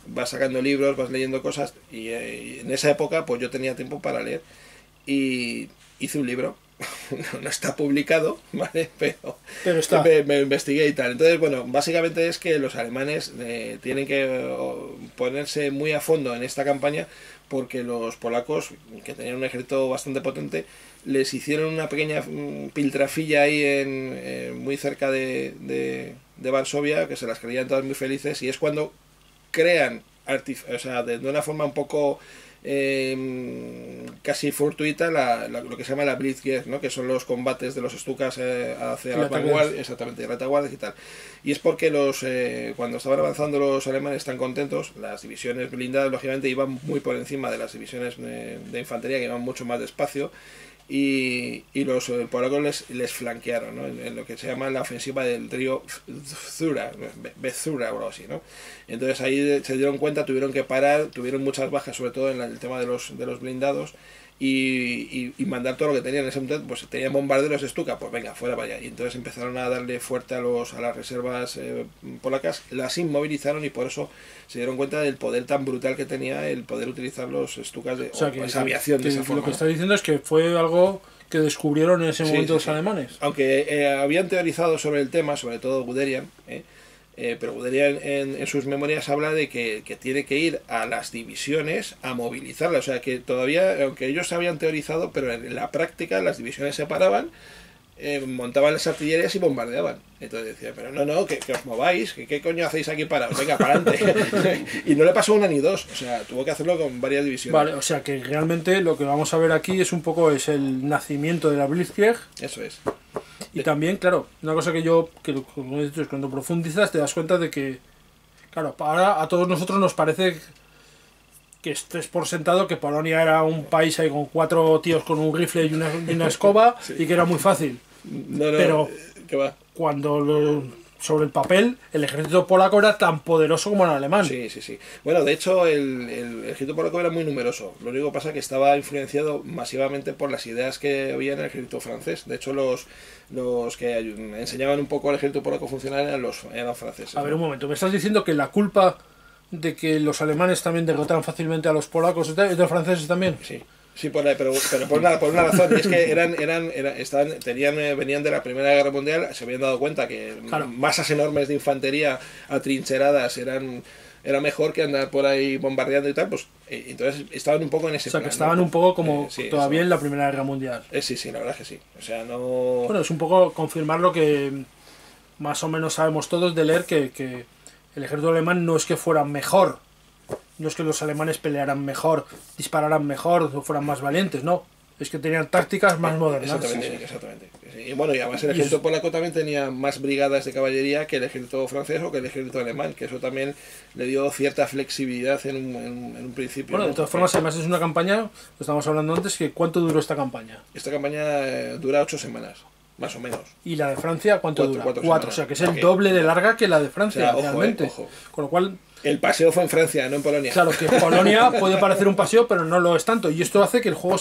Speaker 2: vas sacando libros, vas leyendo cosas y en esa época pues yo tenía tiempo para leer y hice un libro. No está publicado, ¿vale? Pero
Speaker 1: está.
Speaker 2: Me investigué y tal. Entonces, bueno, básicamente es que los alemanes tienen que ponerse muy a fondo en esta campaña porque los polacos, que tenían un ejército bastante potente, les hicieron una pequeña piltrafilla ahí muy cerca de Varsovia, que se las creían todas muy felices, y es cuando crean, o sea, de una forma un poco casi fortuita lo que se llama la Blitzkrieg, ¿no? Que son los combates de los Stukas hacia las vanguardias, exactamente, retaguardias y tal. Y es porque cuando estaban avanzando los alemanes tan contentos, las divisiones blindadas lógicamente iban muy por encima de las divisiones de infantería, que iban mucho más despacio, y los polacos les flanquearon, ¿no? En lo que se llama la ofensiva del río Bezura o algo así, ¿no? Entonces ahí se dieron cuenta, tuvieron que parar, tuvieron muchas bajas, sobre todo en el tema de los blindados, y mandar todo lo que tenían en ese momento. Pues tenían bombarderos Stuka, pues venga, fuera para allá. Y entonces empezaron a darle fuerte a las reservas polacas, las inmovilizaron, y por eso se dieron cuenta del poder tan brutal que tenía el poder utilizar los Stukas esa aviación de esa forma.
Speaker 1: Lo que está diciendo es que fue algo que descubrieron en ese momento los alemanes.
Speaker 2: Aunque habían teorizado sobre el tema, sobre todo Guderian, pero Guderian en sus memorias habla de que tiene que ir a las divisiones a movilizarlas. O sea, que todavía, aunque ellos habían teorizado, pero en la práctica las divisiones se paraban, montaban las artillerías y bombardeaban. Entonces decía, pero no, que os mováis, ¿qué coño hacéis aquí parados? Venga, para adelante. Y no le pasó una ni dos, o sea, tuvo que hacerlo con varias divisiones.
Speaker 1: Vale, o sea que realmente lo que vamos a ver aquí es un poco el nacimiento de la Blitzkrieg.
Speaker 2: Eso es.
Speaker 1: Y también, claro, una cosa que como he dicho, es cuando profundizas te das cuenta de que, claro, ahora a todos nosotros nos parece que estés por sentado que Polonia era un país ahí con 4 tíos con un rifle y una escoba, sí, y que era muy fácil.
Speaker 2: No,
Speaker 1: pero
Speaker 2: ¿qué va?
Speaker 1: Sobre el papel, el ejército polaco era tan poderoso como el alemán.
Speaker 2: Sí. Bueno, de hecho, el ejército polaco era muy numeroso. Lo único que pasa es que estaba influenciado masivamente por las ideas que había en el ejército francés. De hecho, los que enseñaban un poco al ejército polaco funcionar eran franceses.
Speaker 1: A ver, un momento, ¿me estás diciendo que la culpa de que los alemanes también derrotaran fácilmente a los polacos es de los franceses también?
Speaker 2: Sí, pero por una razón, y es que venían de la Primera Guerra Mundial, se habían dado cuenta que masas enormes de infantería atrincheradas era mejor que andar por ahí bombardeando y tal, pues entonces estaban un poco en ese plan.
Speaker 1: O sea, que estaban un poco como todavía en la Primera Guerra Mundial.
Speaker 2: Sí, la verdad es que sí. O sea, no...
Speaker 1: Bueno, es un poco confirmar lo que más o menos sabemos todos de leer, que el ejército alemán no es que fuera mejor. No es que los alemanes pelearan mejor, dispararan mejor o fueran más valientes, no. Es que tenían tácticas más modernas.
Speaker 2: Exactamente. Y bueno, y además el ejército polaco también tenía más brigadas de caballería que el ejército francés o que el ejército alemán, que eso también le dio cierta flexibilidad en un principio.
Speaker 1: Bueno, de todas formas, además es una campaña, lo estábamos hablando antes, que ¿cuánto duró esta campaña?
Speaker 2: Esta campaña dura 8 semanas. Más o menos.
Speaker 1: ¿Y la de Francia cuánto dura?
Speaker 2: 4,
Speaker 1: o sea que es el doble de larga que la de Francia, realmente.
Speaker 2: Ojo.
Speaker 1: Con lo cual...
Speaker 2: El paseo fue en Francia, no en Polonia.
Speaker 1: Claro, que Polonia puede parecer un paseo, pero no lo es tanto. Y esto hace que el juego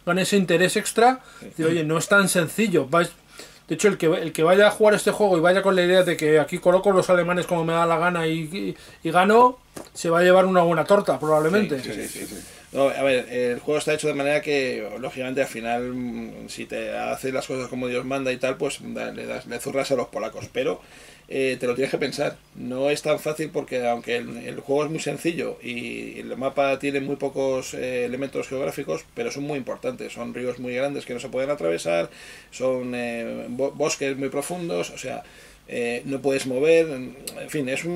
Speaker 1: gane ese interés extra. De, oye, no es tan sencillo. De hecho, el que vaya a jugar este juego y vaya con la idea de que aquí coloco los alemanes como me da la gana y gano, se va a llevar una buena torta, probablemente.
Speaker 2: Sí. No, a ver, el juego está hecho de manera que, lógicamente, al final, si te haces las cosas como Dios manda y tal, pues le zurras a los polacos. Pero te lo tienes que pensar. No es tan fácil porque, aunque el juego es muy sencillo y el mapa tiene muy pocos elementos geográficos, pero son muy importantes. Son ríos muy grandes que no se pueden atravesar, son bosques muy profundos, o sea, no puedes mover. En fin, es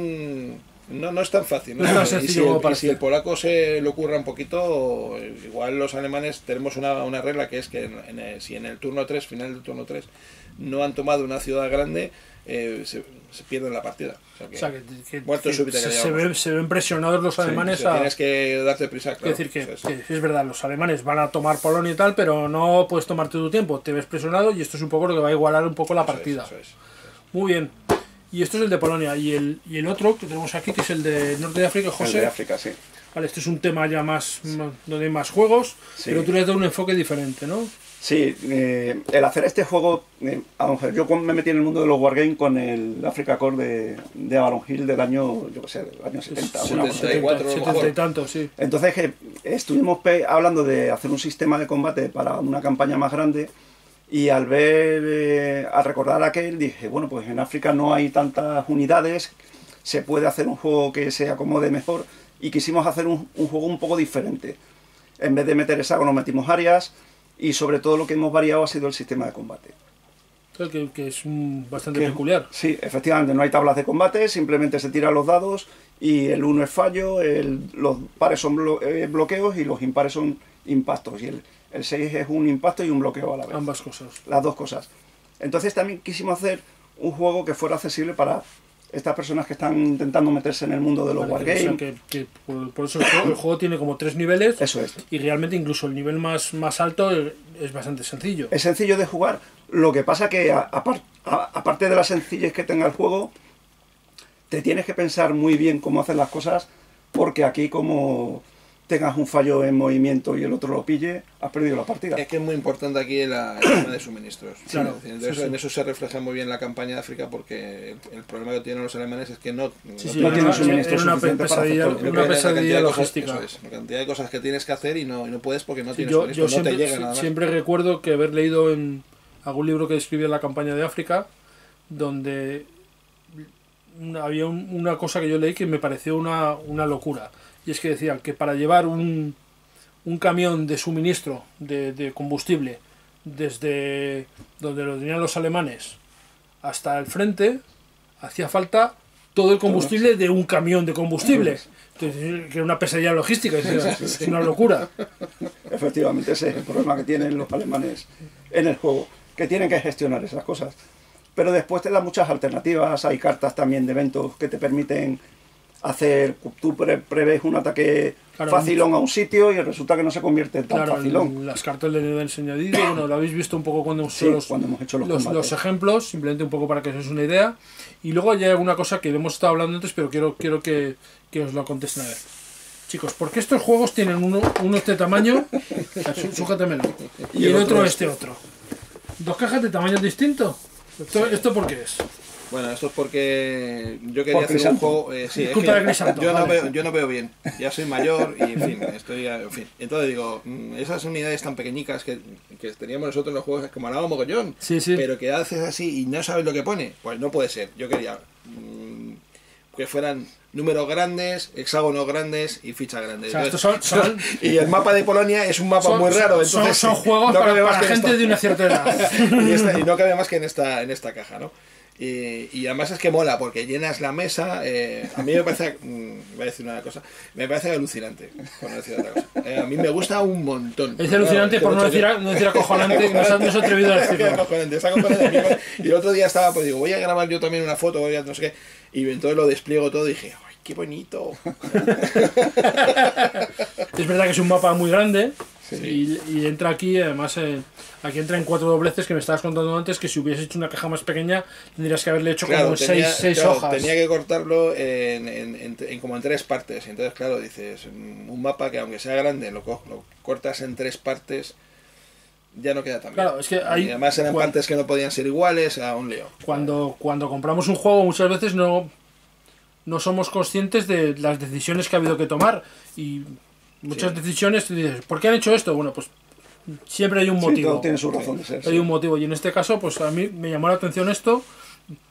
Speaker 2: no es tan fácil, ¿no? Y si el polaco se le ocurra un poquito, igual los alemanes tenemos una regla que es que si en el turno 3, final del turno 3, no han tomado una ciudad grande, se pierden la partida. O sea que
Speaker 1: se ven presionados los alemanes
Speaker 2: tienes que darte prisa, claro.
Speaker 1: Es decir, que es verdad, los alemanes van a tomar Polonia y tal, pero no puedes tomarte tu tiempo, te ves presionado y esto es un poco lo que va a igualar un poco la partida.
Speaker 2: Eso es.
Speaker 1: Muy bien. Y esto es el de Polonia. Y el otro que tenemos aquí, que es el de Norte de África, José.
Speaker 3: El de África, sí.
Speaker 1: Vale, este es un tema ya más donde hay más juegos, pero tú le has dado un enfoque diferente, ¿no?
Speaker 3: Sí, el hacer este juego, a lo mejor yo me metí en el mundo de los wargames con el Africa Core de Avalon Hill del año, yo qué sé, del año 70.
Speaker 2: 70
Speaker 1: y tanto, sí.
Speaker 3: Entonces estuvimos hablando de hacer un sistema de combate para una campaña más grande. Y al recordar aquel, dije, bueno, pues en África no hay tantas unidades, se puede hacer un juego que se acomode mejor, y quisimos hacer un juego un poco diferente. En vez de meter hexágonos, metimos áreas, y sobre todo lo que hemos variado ha sido el sistema de combate.
Speaker 1: Que es bastante
Speaker 3: Que-
Speaker 1: peculiar.
Speaker 3: Sí, efectivamente, no hay tablas de combate, simplemente se tiran los dados y el 1 es fallo, los pares son bloqueos y los impares son impactos. Y el 6 es un impacto y un bloqueo a la vez.
Speaker 1: Ambas cosas.
Speaker 3: Las dos cosas. Entonces también quisimos hacer un juego que fuera accesible para estas personas que están intentando meterse en el mundo de los
Speaker 1: Vale, o sea,
Speaker 3: wargames.
Speaker 1: que por eso el juego tiene como 3 niveles.
Speaker 3: Eso es.
Speaker 1: Y realmente incluso el nivel más alto es bastante sencillo.
Speaker 3: Es sencillo de jugar, lo que pasa que aparte de la sencillez que tenga el juego, te tienes que pensar muy bien cómo hacer las cosas, porque aquí como tengas un fallo en movimiento y el otro lo pille, has perdido la partida.
Speaker 2: Es que es muy importante aquí el tema de suministros.
Speaker 1: Claro,
Speaker 2: Sí, entonces,
Speaker 1: sí.
Speaker 2: en eso se refleja muy bien la campaña de África, porque el problema que tienen los alemanes es que no
Speaker 1: Sí,
Speaker 3: no
Speaker 1: era
Speaker 3: tienen
Speaker 1: una-
Speaker 3: suministro
Speaker 1: era una
Speaker 3: suficiente para
Speaker 1: pesadilla,
Speaker 3: hacer todo.
Speaker 1: una
Speaker 2: la
Speaker 1: pesadilla
Speaker 2: cantidad de cosas-
Speaker 1: logística.
Speaker 2: eso es, la cantidad de cosas que tienes que hacer y no puedes porque no tienes
Speaker 1: Yo
Speaker 2: suministros, no te
Speaker 1: siempre,
Speaker 2: llega nada más.
Speaker 1: siempre recuerdo que haber leído en algún libro que describía la campaña de África, donde había una cosa que yo leí que me pareció una locura. Y es que decían que para llevar un camión de suministro de combustible desde donde lo tenían los alemanes hasta el frente, hacía falta todo el combustible de un camión de combustible. Entonces, que era una pesadilla logística, es una locura.
Speaker 3: Efectivamente, ese es el problema que tienen los alemanes en el juego, que tienen que gestionar esas cosas. Pero después te da muchas alternativas, hay cartas también de eventos que te permiten hacer, tú prevés un ataque
Speaker 1: Claro,
Speaker 3: facilón a un sitio y resulta que no se convierte en tan
Speaker 1: Claro,
Speaker 3: facilón.
Speaker 1: las cartas de nivel añadido, bueno, lo habéis visto un poco cuando hemos
Speaker 3: Sí,
Speaker 1: hecho
Speaker 3: cuando hemos hecho los combates.
Speaker 1: los ejemplos, simplemente un poco para que os hagáis una idea. Y luego hay alguna cosa que hemos estado hablando antes, pero quiero que os lo contesten a ver. Chicos, ¿por qué estos juegos tienen uno este tamaño? Sújatemelo. Y el otro este otro. ¿Dos cajas de tamaño distinto? ¿Esto por qué es?
Speaker 2: Bueno, esto es porque yo quería
Speaker 3: Por
Speaker 2: hacer un
Speaker 3: Crisanto.
Speaker 2: juego. Sí, es
Speaker 1: Culpa
Speaker 2: que
Speaker 1: de Crisanto,
Speaker 2: yo, no
Speaker 1: vale.
Speaker 2: veo, yo no veo bien. Ya soy mayor y, en fin, en fin. Entonces digo, esas unidades tan pequeñicas que teníamos nosotros en los juegos, que molaban mogollón,
Speaker 1: Sí, sí.
Speaker 2: pero que haces así y no sabes lo que pone, pues no puede ser. Yo quería que fueran números grandes, hexágonos grandes y fichas grandes.
Speaker 1: O sea,
Speaker 2: Entonces,
Speaker 1: estos son-
Speaker 2: y el mapa de Polonia es un mapa muy raro. Entonces,
Speaker 1: son juegos
Speaker 2: no
Speaker 1: para,
Speaker 2: cabe más
Speaker 1: para
Speaker 2: que en
Speaker 1: gente
Speaker 2: esta-
Speaker 1: de una cierta edad.
Speaker 2: y no cabe más que en esta caja, ¿no? Y además es que mola, porque llenas la mesa. A mí me parece. Voy a decir una cosa. Me parece alucinante, por no decir otra cosa. A mí me gusta un montón.
Speaker 1: Es alucinante por no decir acojonante, no se ha atrevido a decirlo.
Speaker 2: Es acojonante. Y el otro día estaba, pues digo, voy a grabar yo también una foto, voy a no sé qué. Y entonces lo despliego todo y dije, ¡ay, qué bonito!
Speaker 1: Es verdad que es un mapa muy grande.
Speaker 2: Sí.
Speaker 1: Y entra aquí, además, aquí entra en 4 dobleces que me estabas contando antes, que si hubieses hecho una caja más pequeña tendrías que haberle hecho como seis hojas.
Speaker 2: Tenía que cortarlo como en 3 partes. Entonces, claro, dices, un mapa que aunque sea grande, lo cortas en 3 partes, ya no queda tan bien.
Speaker 1: Claro, es que hay,
Speaker 2: Y además eran partes que no podían ser iguales, a un lío.
Speaker 1: cuando compramos un juego muchas veces no somos conscientes de las decisiones que ha habido que tomar, y muchas decisiones tú dices, ¿por qué han hecho esto? Bueno, pues siempre hay un
Speaker 3: Sí,
Speaker 1: motivo.
Speaker 3: todo tiene su razón de ser.
Speaker 1: Hay
Speaker 3: sí.
Speaker 1: un motivo, y en este caso pues a mí me llamó la atención esto.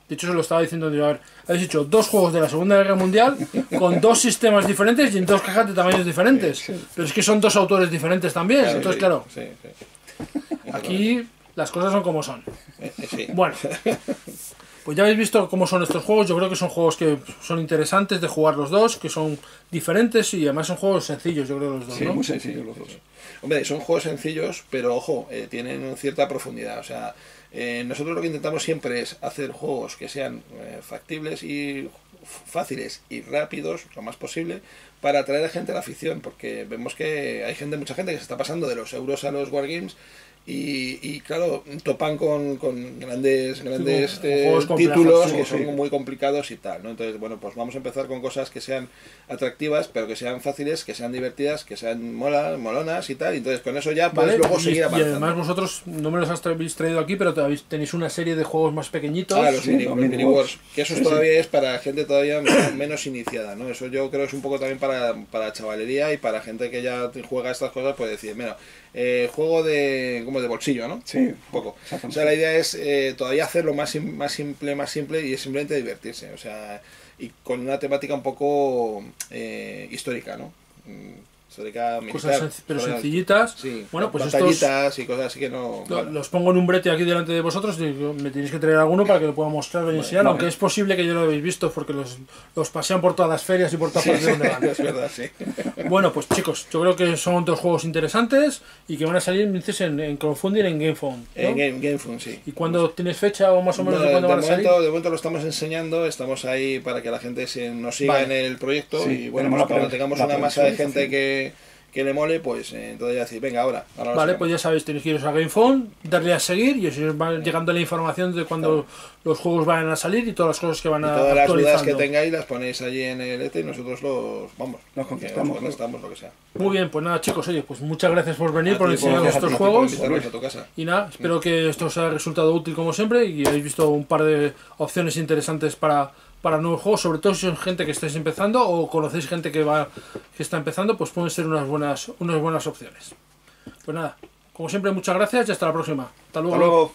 Speaker 1: De hecho se lo estaba diciendo yo, a ver, habéis hecho 2 juegos de la Segunda Guerra Mundial con 2 sistemas diferentes y en 2 cajas de tamaños diferentes, pero es que son 2 autores diferentes también, entonces claro,
Speaker 2: Sí.
Speaker 1: aquí las cosas son como son.
Speaker 2: Sí.
Speaker 1: Bueno, pues ya habéis visto cómo son estos juegos. Yo creo que son juegos que son interesantes de jugar los dos, que son diferentes y además son juegos sencillos, yo creo, los dos,
Speaker 3: Sí,
Speaker 1: ¿no?
Speaker 3: muy sencillos los dos.
Speaker 2: Hombre, son juegos sencillos, pero ojo, tienen cierta profundidad. O sea, nosotros lo que intentamos siempre es hacer juegos que sean factibles y fáciles y rápidos, lo más posible, para atraer a gente a la afición, porque vemos que hay mucha gente que se está pasando de los euros a los wargames. Y claro, topan con grandes
Speaker 1: juegos complejos,
Speaker 2: títulos
Speaker 1: sí,
Speaker 2: que
Speaker 1: sí.
Speaker 2: son muy complicados y tal, ¿no? Entonces, bueno, pues vamos a empezar con cosas que sean atractivas, pero que sean fáciles, que sean divertidas, que sean molonas y tal. Y entonces con eso ya puedes
Speaker 1: Vale,
Speaker 2: luego
Speaker 1: y
Speaker 2: seguir avanzando.
Speaker 1: además vosotros no me los habéis traído aquí, pero tenéis una serie de juegos más pequeñitos.
Speaker 2: Ah, los
Speaker 3: Sí,
Speaker 2: mini,
Speaker 3: los
Speaker 2: los
Speaker 3: mini
Speaker 2: mini
Speaker 3: wars.
Speaker 2: wars, que eso
Speaker 3: Sí,
Speaker 2: todavía es para gente todavía menos iniciada, ¿no? Eso yo creo es un poco también para chavalería y para gente que ya juega estas cosas, pues decir, mira, juego como de bolsillo, ¿no?
Speaker 3: Sí,
Speaker 2: Un poco. O
Speaker 3: exactamente.
Speaker 2: sea, la idea es todavía hacerlo más simple y es simplemente divertirse, o sea, y con una temática un poco histórica, ¿no? histórica
Speaker 1: Cosas
Speaker 2: militar.
Speaker 1: pero
Speaker 2: Historia-
Speaker 1: sencillitas.
Speaker 2: Sí,
Speaker 1: Bueno, pues estos
Speaker 2: batallitas y cosas así que no... vale.
Speaker 1: los pongo en un brete aquí delante de vosotros y me tenéis que traer alguno para que lo pueda mostrar y enseñar, aunque es posible que yo lo habéis visto porque los pasean por todas las ferias y por todas partes de donde van.
Speaker 2: Es verdad, sí.
Speaker 1: Bueno, pues chicos, yo creo que son dos juegos interesantes y que van a salir, me dices, en crowdfunding en GameFound, ¿no?
Speaker 2: En GameFound, sí.
Speaker 1: ¿Y cuándo tienes fecha o más o menos
Speaker 2: No,
Speaker 1: de cuándo van a salir?
Speaker 2: de momento lo estamos enseñando, estamos ahí para que la gente nos siga
Speaker 1: Vale.
Speaker 2: en el proyecto
Speaker 3: Sí,
Speaker 2: y bueno,
Speaker 3: tenemos
Speaker 2: pues
Speaker 3: la
Speaker 2: cuando
Speaker 3: pre-
Speaker 2: tengamos
Speaker 3: la
Speaker 2: una masa de
Speaker 3: previsualización.
Speaker 2: gente que le mole, pues entonces ya decir, venga, ahora lo
Speaker 1: Vale,
Speaker 2: sacamos.
Speaker 1: pues ya sabéis, tenéis que iros a GameFound, darle a seguir y os va llegando la información de cuando los juegos vayan a salir y todas las cosas que van
Speaker 2: Y
Speaker 1: a
Speaker 2: todas las dudas que
Speaker 1: actualizando.
Speaker 2: tengáis las ponéis allí en el ET y nosotros
Speaker 3: Los contestamos.
Speaker 2: contestamos lo que sea.
Speaker 1: Muy bien, pues nada chicos, oye, pues muchas gracias por venir,
Speaker 2: A
Speaker 1: por
Speaker 2: ti,
Speaker 1: enseñarnos
Speaker 2: gracias a
Speaker 1: estos
Speaker 2: ti
Speaker 1: juegos.
Speaker 2: por invitarnos a tu casa.
Speaker 1: Y nada, espero que esto os haya resultado útil como siempre y hayáis visto un par de opciones interesantes para nuevos juegos, sobre todo si son gente que estáis empezando o conocéis gente que está empezando, pues pueden ser unas buenas opciones. Pues nada, como siempre, muchas gracias y hasta la próxima. Hasta luego.
Speaker 3: Hasta luego.